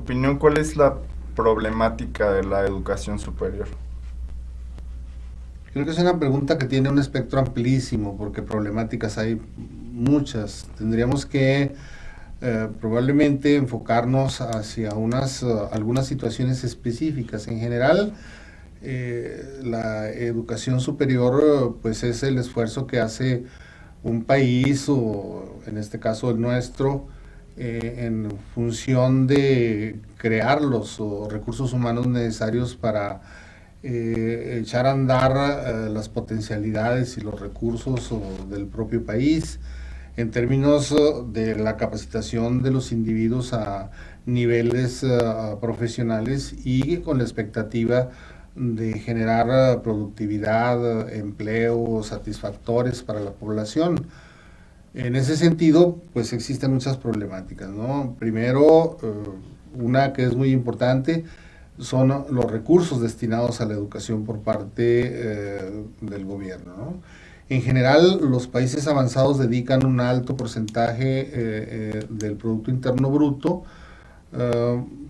opinión, ¿cuál es la problemática de la educación superior? Creo que es una pregunta que tiene un espectro amplísimo, porque problemáticas hay muchas. Tendríamos que probablemente enfocarnos hacia algunas situaciones específicas. En general, la educación superior, pues es el esfuerzo que hace un país, o en este caso el nuestro, en función de crear los recursos humanos necesarios para echar a andar las potencialidades y los recursos del propio país, en términos de la capacitación de los individuos a niveles profesionales y con la expectativa de generar productividad, empleos satisfactores para la población. En ese sentido, pues existen muchas problemáticas, ¿no? Primero, una que es muy importante son los recursos destinados a la educación por parte del gobierno, ¿no? En general, los países avanzados dedican un alto porcentaje del Producto Interno Bruto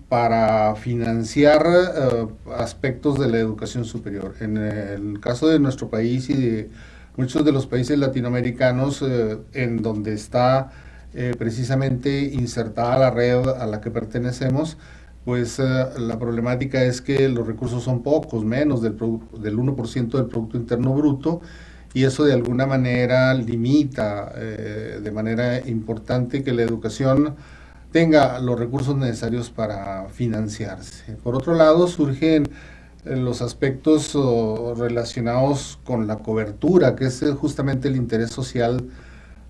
para financiar aspectos de la educación superior. En el caso de nuestro país y de muchos de los países latinoamericanos, en donde está precisamente insertada la red a la que pertenecemos, pues la problemática es que los recursos son pocos, menos del 1% del Producto Interno Bruto, y eso de alguna manera limita de manera importante que la educación tenga los recursos necesarios para financiarse. Por otro lado, surgen los aspectos relacionados con la cobertura, que es justamente el interés social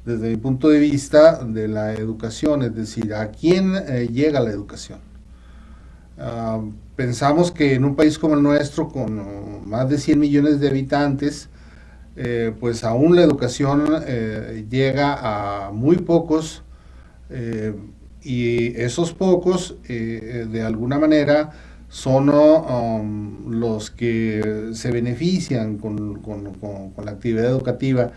desde mi punto de vista de la educación, es decir, ¿a quién llega la educación? Pensamos que en un país como el nuestro, con más de 100 millones de habitantes, pues aún la educación llega a muy pocos, y esos pocos de alguna manera son los que se benefician con la actividad educativa,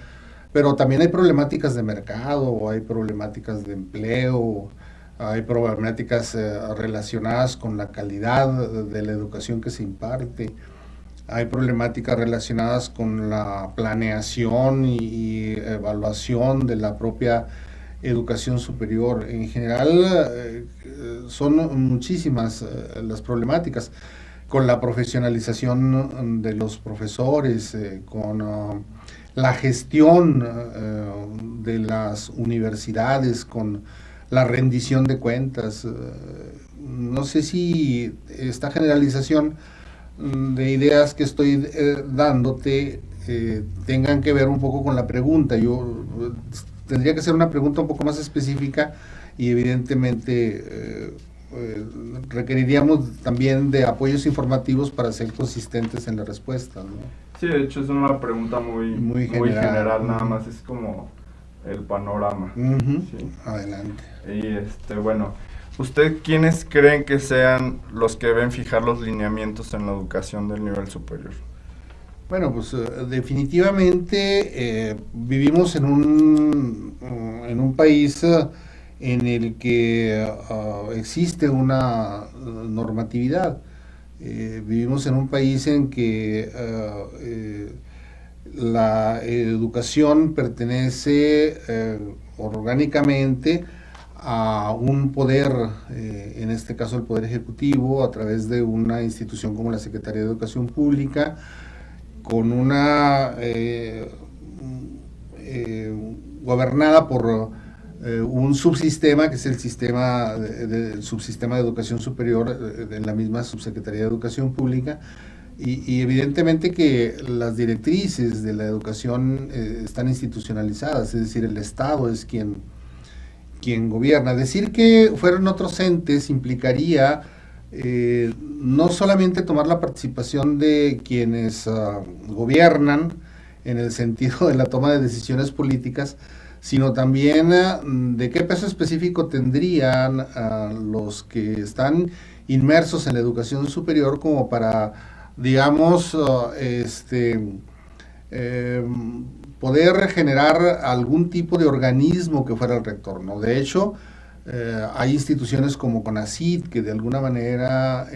pero también hay problemáticas de mercado, hay problemáticas de empleo, hay problemáticas relacionadas con la calidad de la educación que se imparte, hay problemáticas relacionadas con la planeación y evaluación de la propia educación superior. En general, son muchísimas las problemáticas con la profesionalización de los profesores, con la gestión de las universidades, con la rendición de cuentas. No sé si esta generalización de ideas que estoy dándote tengan que ver un poco con la pregunta. Yo tendría que ser una pregunta un poco más específica y evidentemente requeriríamos también de apoyos informativos para ser consistentes en la respuesta, ¿no? Sí, de hecho es una pregunta muy general, nada más es como el panorama. Sí. Adelante. Y bueno, ¿usted quiénes creen que sean los que deben fijar los lineamientos en la educación del nivel superior? Bueno, pues definitivamente vivimos en un país en el que existe una normatividad. Vivimos en un país en que la educación pertenece orgánicamente a un poder, en este caso el Poder Ejecutivo, a través de una institución como la Secretaría de Educación Pública, con una gobernada por un subsistema que es el subsistema de educación superior de la misma Subsecretaría de Educación Pública, y evidentemente que las directrices de la educación están institucionalizadas, es decir, el Estado es quien gobierna. Decir que fueron otros entes implicaría no solamente tomar la participación de quienes gobiernan en el sentido de la toma de decisiones políticas, sino también de qué peso específico tendrían los que están inmersos en la educación superior como para, digamos, poder generar algún tipo de organismo que fuera el rector, ¿no? De hecho, Hay instituciones como CONACYT que de alguna manera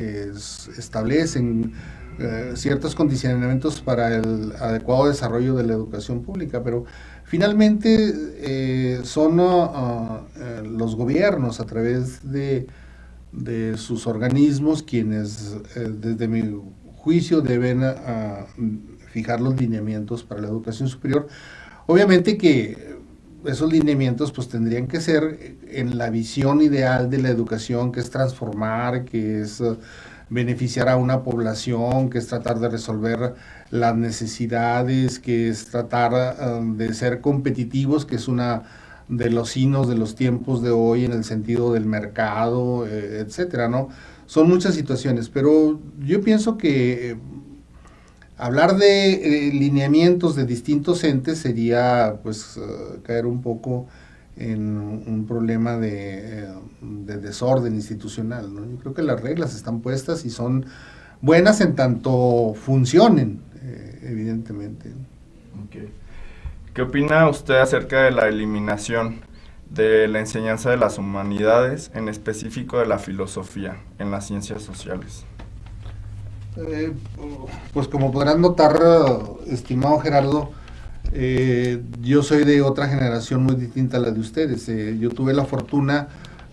establecen ciertos condicionamientos para el adecuado desarrollo de la educación pública, pero finalmente son los gobiernos a través de sus organismos quienes desde mi juicio deben fijar los lineamientos para la educación superior. Obviamente que esos lineamientos pues tendrían que ser en la visión ideal de la educación, que es transformar, que es beneficiar a una población, que es tratar de resolver las necesidades, que es tratar de ser competitivos, que es una de los signos de los tiempos de hoy en el sentido del mercado, etcétera, ¿no? Son muchas situaciones, pero yo pienso que hablar de lineamientos de distintos entes sería pues caer un poco en un problema de desorden institucional, ¿no? Yo creo que las reglas están puestas y son buenas en tanto funcionen, evidentemente. Okay. ¿Qué opina usted acerca de la eliminación de la enseñanza de las humanidades, en específico de la filosofía, en las ciencias sociales? Pues como podrán notar, estimado Gerardo, yo soy de otra generación muy distinta a la de ustedes. Yo tuve la fortuna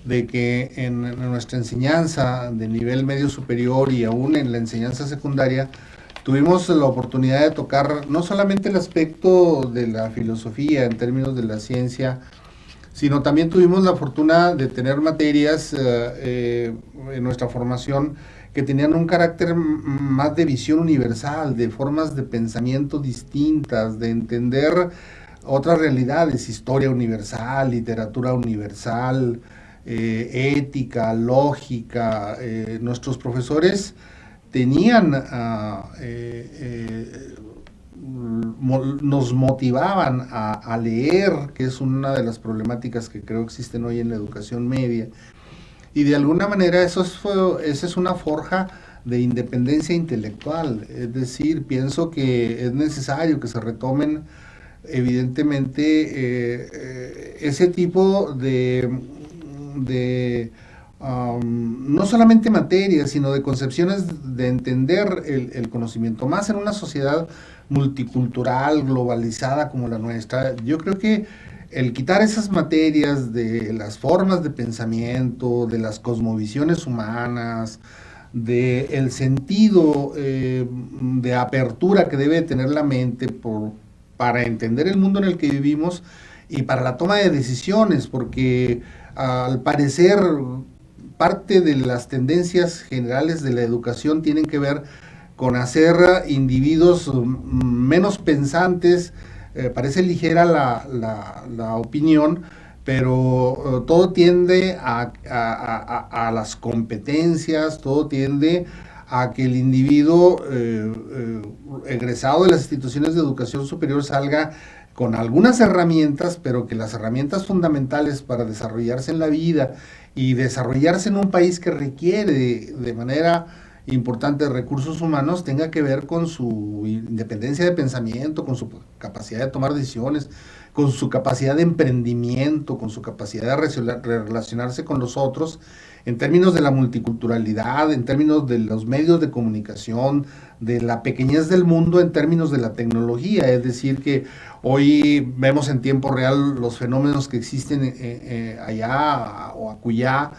de que en nuestra enseñanza de nivel medio superior y aún en la enseñanza secundaria tuvimos la oportunidad de tocar no solamente el aspecto de la filosofía en términos de la ciencia, sino también tuvimos la fortuna de tener materias en nuestra formación que tenían un carácter más de visión universal, de formas de pensamiento distintas, de entender otras realidades, historia universal, literatura universal, ética, lógica. Nuestros profesores tenían, nos motivaban a leer, que es una de las problemáticas que creo existen hoy en la educación media, y de alguna manera esa es una forja de independencia intelectual. Es decir, pienso que es necesario que se retomen evidentemente ese tipo de no solamente materias, sino de concepciones de entender el conocimiento, más en una sociedad multicultural, globalizada como la nuestra. Yo creo que el quitar esas materias de las formas de pensamiento, de las cosmovisiones humanas, del sentido de apertura que debe tener la mente para entender el mundo en el que vivimos y para la toma de decisiones, porque al parecer parte de las tendencias generales de la educación tienen que ver con hacer individuos menos pensantes. Parece ligera la opinión, pero todo tiende a las competencias, todo tiende a que el individuo egresado de las instituciones de educación superior salga con algunas herramientas, pero que las herramientas fundamentales para desarrollarse en la vida y desarrollarse en un país que requiere de manera importante de recursos humanos tenga que ver con su independencia de pensamiento, con su capacidad de tomar decisiones, con su capacidad de emprendimiento, con su capacidad de relacionarse con los otros, en términos de la multiculturalidad, en términos de los medios de comunicación, de la pequeñez del mundo, en términos de la tecnología. Es decir, que hoy vemos en tiempo real los fenómenos que existen allá o acullá,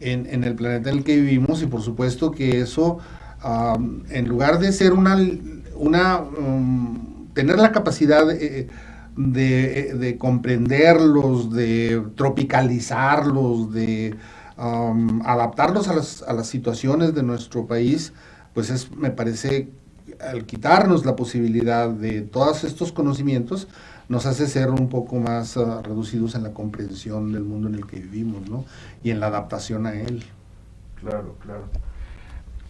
en el planeta en el que vivimos, y por supuesto que eso, en lugar de ser tener la capacidad de comprenderlos, de tropicalizarlos, de adaptarlos a las situaciones de nuestro país, pues me parece, al quitarnos la posibilidad de todos estos conocimientos, nos hace ser un poco más reducidos en la comprensión del mundo en el que vivimos, ¿no? Y en la adaptación a él. Claro,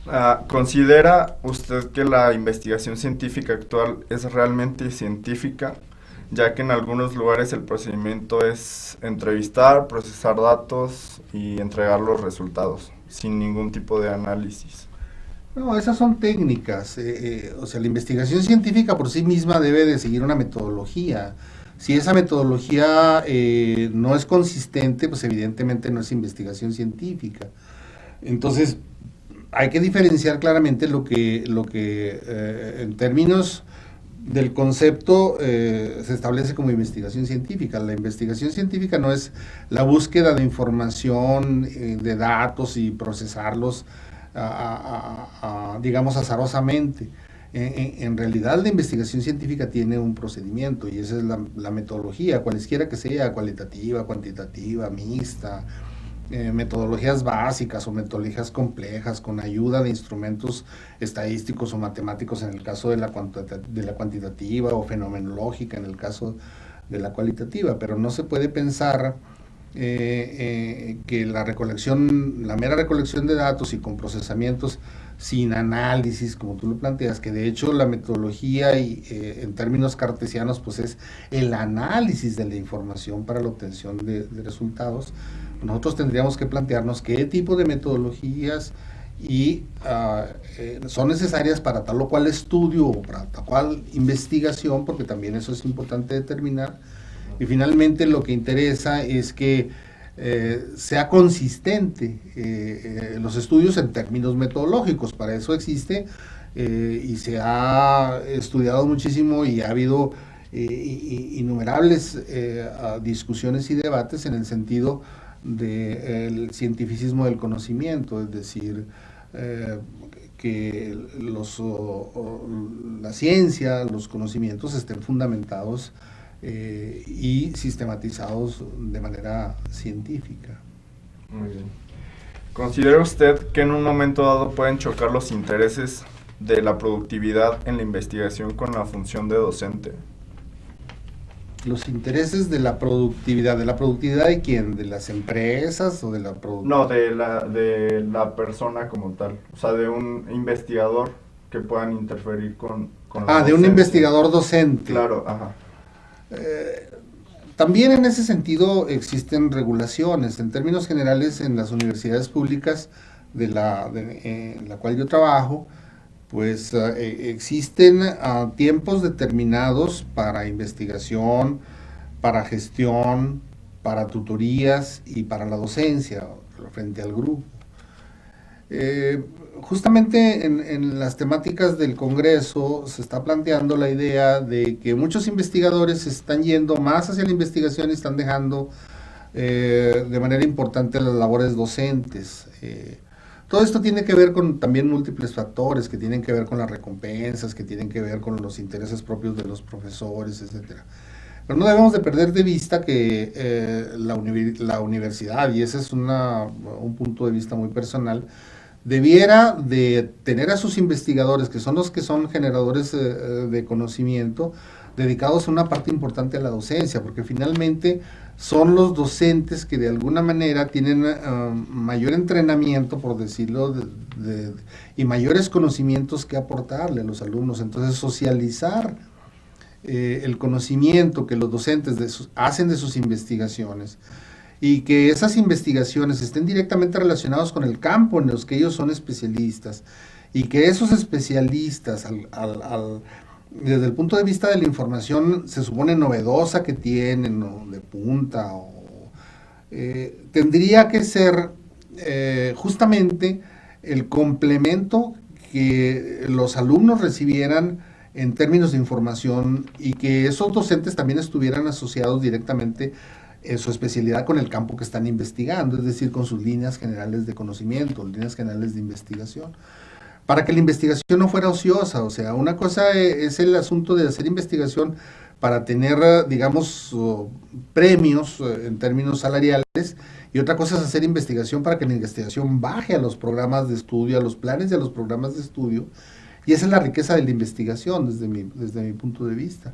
claro. ¿Considera usted que la investigación científica actual es realmente científica, ya que en algunos lugares el procedimiento es entrevistar, procesar datos y entregar los resultados, sin ningún tipo de análisis? No, esas son técnicas. O sea, la investigación científica por sí misma debe de seguir una metodología. Si esa metodología no es consistente, pues evidentemente no es investigación científica. Entonces, hay que diferenciar claramente lo que en términos del concepto se establece como investigación científica. La investigación científica no es la búsqueda de información, de datos y procesarlos, digamos, azarosamente. En realidad la investigación científica tiene un procedimiento y esa es la metodología, cualesquiera que sea, cualitativa, cuantitativa, mixta, metodologías básicas o metodologías complejas con ayuda de instrumentos estadísticos o matemáticos en el caso de la cuantitativa, o fenomenológica en el caso de la cualitativa, pero no se puede pensar que la mera recolección de datos y con procesamientos sin análisis, como tú lo planteas, que de hecho la metodología en términos cartesianos pues es el análisis de la información para la obtención de resultados. Nosotros tendríamos que plantearnos qué tipo de metodologías son necesarias para tal o cual estudio o para tal cual investigación, porque también eso es importante determinar. Y finalmente lo que interesa es que sea consistente los estudios en términos metodológicos. Para eso existe y se ha estudiado muchísimo y ha habido innumerables discusiones y debates en el sentido del cientificismo del conocimiento, es decir, que la ciencia, los conocimientos estén fundamentados y sistematizados de manera científica. Muy bien. ¿Considera usted que en un momento dado pueden chocar los intereses de la productividad en la investigación con la función de docente? Los intereses de la productividad ¿de quién? ¿De las empresas o de la No, de la persona como tal, o sea, de un investigador que puedan interferir con la de un docencia. investigador docente. Claro, ajá. También en ese sentido existen regulaciones. En términos generales, en las universidades públicas en la cual yo trabajo, pues existen tiempos determinados para investigación, para gestión, para tutorías y para la docencia frente al grupo. Justamente en las temáticas del Congreso se está planteando la idea de que muchos investigadores están yendo más hacia la investigación y están dejando de manera importante las labores docentes. Todo esto tiene que ver con también múltiples factores, que tienen que ver con las recompensas, que tienen que ver con los intereses propios de los profesores, etcétera. Pero no debemos de perder de vista que la universidad, y ese es un punto de vista muy personal, debiera de tener a sus investigadores, que son generadores de conocimiento, dedicados a una parte importante a la docencia, porque finalmente son los docentes que de alguna manera tienen mayor entrenamiento, por decirlo, y mayores conocimientos que aportarle a los alumnos. Entonces, socializar el conocimiento que los docentes hacen de sus investigaciones y que esas investigaciones estén directamente relacionadas con el campo en los que ellos son especialistas y que esos especialistas desde el punto de vista de la información se supone novedosa que tienen o de punta tendría que ser justamente el complemento que los alumnos recibieran en términos de información y que esos docentes también estuvieran asociados directamente en su especialidad con el campo que están investigando, es decir, con sus líneas generales de conocimiento, líneas generales de investigación, para que la investigación no fuera ociosa. O sea, una cosa es el asunto de hacer investigación para tener, digamos, premios en términos salariales, y otra cosa es hacer investigación para que la investigación baje a los programas de estudio, a los planes de los programas de estudio, y esa es la riqueza de la investigación desde mi punto de vista.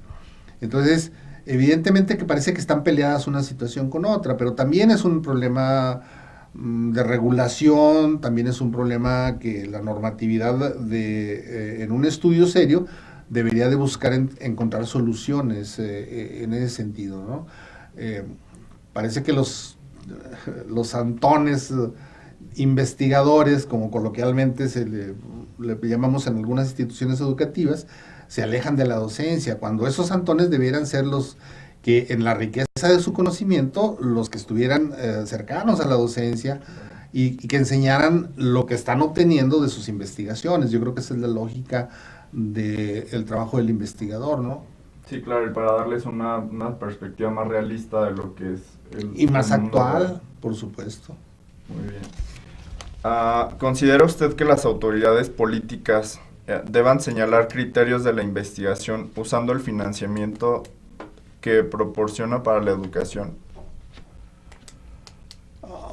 Entonces, evidentemente que parece que están peleadas una situación con otra, pero también es un problema de regulación, también es un problema que la normatividad en un estudio serio debería de buscar encontrar soluciones en ese sentido, ¿no? Parece que los santones investigadores, como coloquialmente le llamamos en algunas instituciones educativas, se alejan de la docencia, cuando esos santones debieran ser los que en la riqueza de su conocimiento, los que estuvieran cercanos a la docencia y que enseñaran lo que están obteniendo de sus investigaciones. Yo creo que esa es la lógica del trabajo del investigador, ¿no? Sí, claro, y para darles una perspectiva más realista de lo que es y más el mundo actual, real. por supuesto. Muy bien. ¿Considera usted que las autoridades políticas deban señalar criterios de la investigación usando el financiamiento que proporciona para la educación?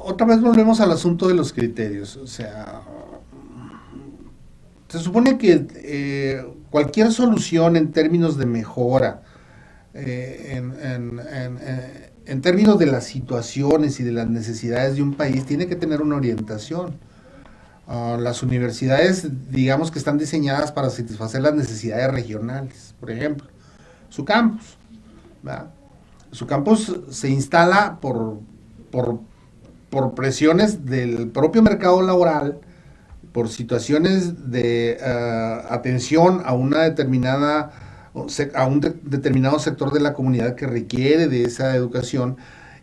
Otra vez volvemos al asunto de los criterios. O sea, se supone que cualquier solución en términos de mejora, en términos de las situaciones y de las necesidades de un país, tiene que tener una orientación. Las universidades, digamos que están diseñadas para satisfacer las necesidades regionales, por ejemplo, su campus, ¿verdad? Su campus se instala por presiones del propio mercado laboral, por situaciones de atención a una determinada a un determinado sector de la comunidad que requiere de esa educación,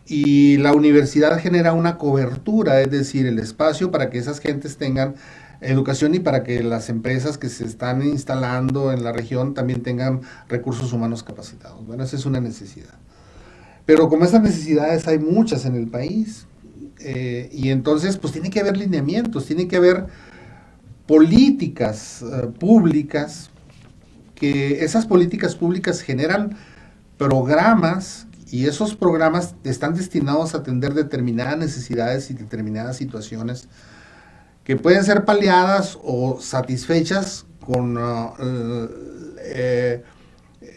y la universidad genera una cobertura, es decir, el espacio para que esas gentes tengan educación y para que las empresas que se están instalando en la región también tengan recursos humanos capacitados. Bueno, esa es una necesidad. Pero como esas necesidades hay muchas en el país, y entonces pues tiene que haber lineamientos, tiene que haber políticas públicas, que esas políticas públicas generan programas, y esos programas están destinados a atender determinadas necesidades y determinadas situaciones que pueden ser paliadas o satisfechas con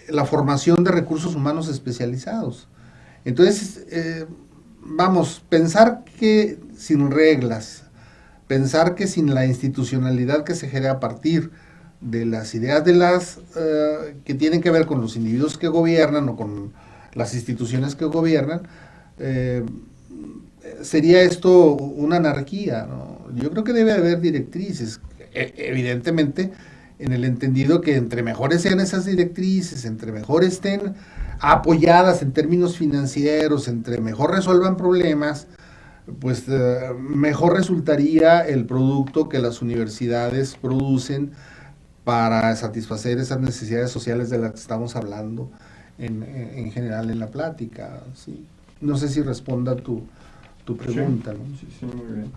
la formación de recursos humanos especializados. Entonces, vamos, pensar que sin reglas, pensar que sin la institucionalidad que se genera a partir de las ideas de las que tienen que ver con los individuos que gobiernan o con las instituciones que gobiernan, sería esto una anarquía, ¿no? Yo creo que debe haber directrices, evidentemente, en el entendido que entre mejores sean esas directrices, entre mejor estén apoyadas en términos financieros, entre mejor resuelvan problemas, pues mejor resultaría el producto que las universidades producen para satisfacer esas necesidades sociales de las que estamos hablando en general en la plática, ¿sí? No sé si responda tu pregunta, Sí, ¿no? sí, muy bien.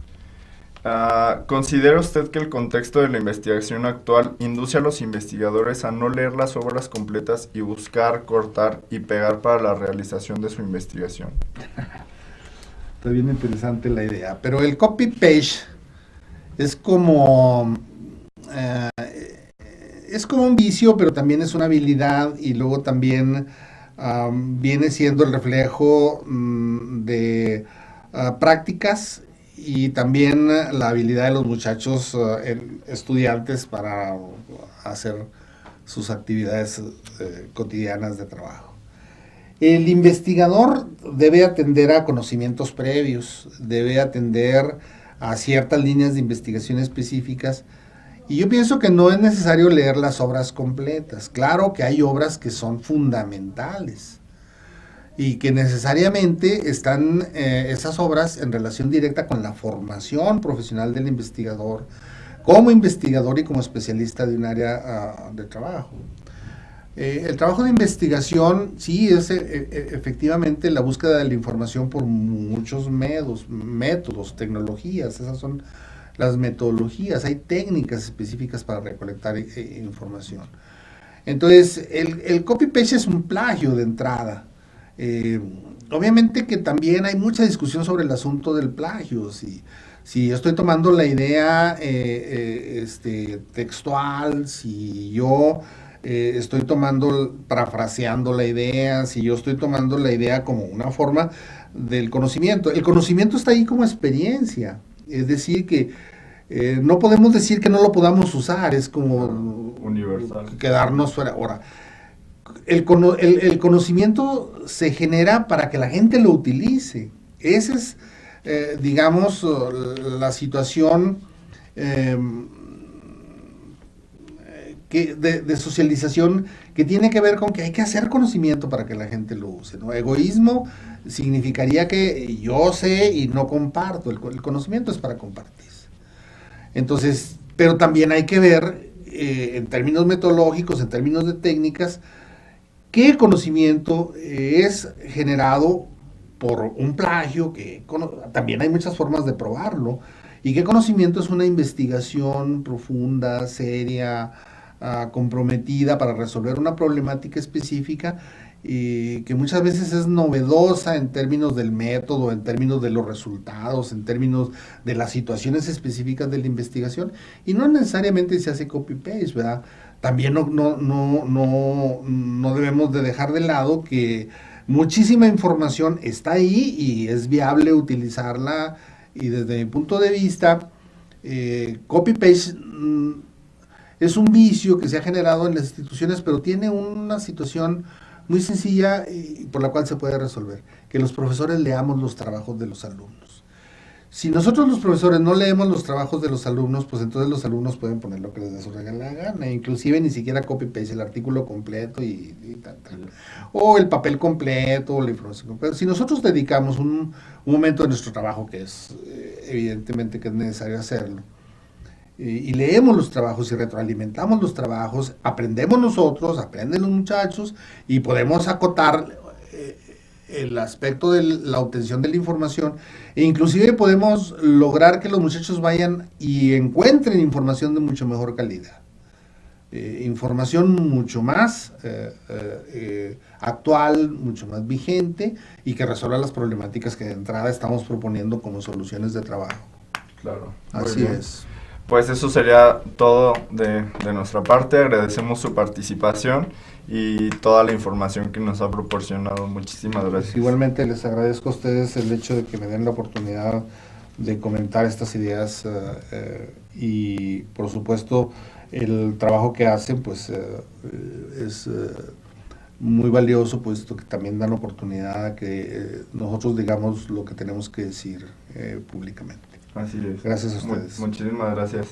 ¿Considera usted que el contexto de la investigación actual induce a los investigadores a no leer las obras completas y buscar, cortar y pegar para la realización de su investigación? Está bien interesante la idea, pero el copy-paste es como un vicio, pero también es una habilidad, y luego también viene siendo el reflejo de prácticas, y también la habilidad de los muchachos estudiantes para hacer sus actividades cotidianas de trabajo. El investigador debe atender a conocimientos previos, debe atender a ciertas líneas de investigación específicas, y yo pienso que no es necesario leer las obras completas. Claro que hay obras que son fundamentales y que necesariamente están esas obras en relación directa con la formación profesional del investigador, como investigador y como especialista de un área de trabajo. El trabajo de investigación sí es efectivamente la búsqueda de la información por muchos métodos, tecnologías. Esas son las metodologías. Hay técnicas específicas para recolectar información. Entonces, el copy-paste es un plagio de entrada. Obviamente que también hay mucha discusión sobre el asunto del plagio. Si yo estoy tomando la idea textual, si yo estoy parafraseando la idea, si yo estoy tomando la idea como una forma del conocimiento. El conocimiento está ahí como experiencia, es decir que no podemos decir que no lo podamos usar, es como universal, quedarnos fuera. Ahora, el conocimiento se genera para que la gente lo utilice. Esa es, digamos, la situación de socialización que tiene que ver con que hay que hacer conocimiento para que la gente lo use, ¿no? Egoísmo significaría que yo sé y no comparto, el conocimiento es para compartir. Entonces, pero también hay que ver en términos metodológicos, en términos de técnicas, qué conocimiento es generado por un plagio, que también hay muchas formas de probarlo, y qué conocimiento es una investigación profunda, seria, comprometida para resolver una problemática específica, que muchas veces es novedosa en términos del método, en términos de los resultados, en términos de las situaciones específicas de la investigación, y no necesariamente se hace copy-paste, ¿verdad? También no debemos de dejar de lado que muchísima información está ahí y es viable utilizarla, y desde mi punto de vista, copy-paste es un vicio que se ha generado en las instituciones, pero tiene una situación muy sencilla y por la cual se puede resolver, que los profesores leamos los trabajos de los alumnos. Si nosotros los profesores no leemos los trabajos de los alumnos, pues entonces los alumnos pueden poner lo que les dé su regala gana, inclusive ni siquiera copy-paste el artículo completo y tal, o el papel completo, o la información. Pero si nosotros dedicamos un momento de nuestro trabajo, que es evidentemente que es necesario hacerlo, y leemos los trabajos y retroalimentamos los trabajos, aprendemos nosotros, aprenden los muchachos, y podemos acotar el aspecto de la obtención de la información, e inclusive podemos lograr que los muchachos vayan y encuentren información de mucho mejor calidad, información mucho más actual, mucho más vigente, y que resuelva las problemáticas que de entrada estamos proponiendo como soluciones de trabajo. Claro. Así es. Pues eso sería todo de nuestra parte. Agradecemos su participación y toda la información que nos ha proporcionado. Muchísimas gracias. Pues igualmente les agradezco a ustedes el hecho de que me den la oportunidad de comentar estas ideas y por supuesto el trabajo que hacen pues es muy valioso, puesto que también dan oportunidad a que nosotros digamos lo que tenemos que decir públicamente. Así es. Gracias a ustedes. Muchísimas gracias.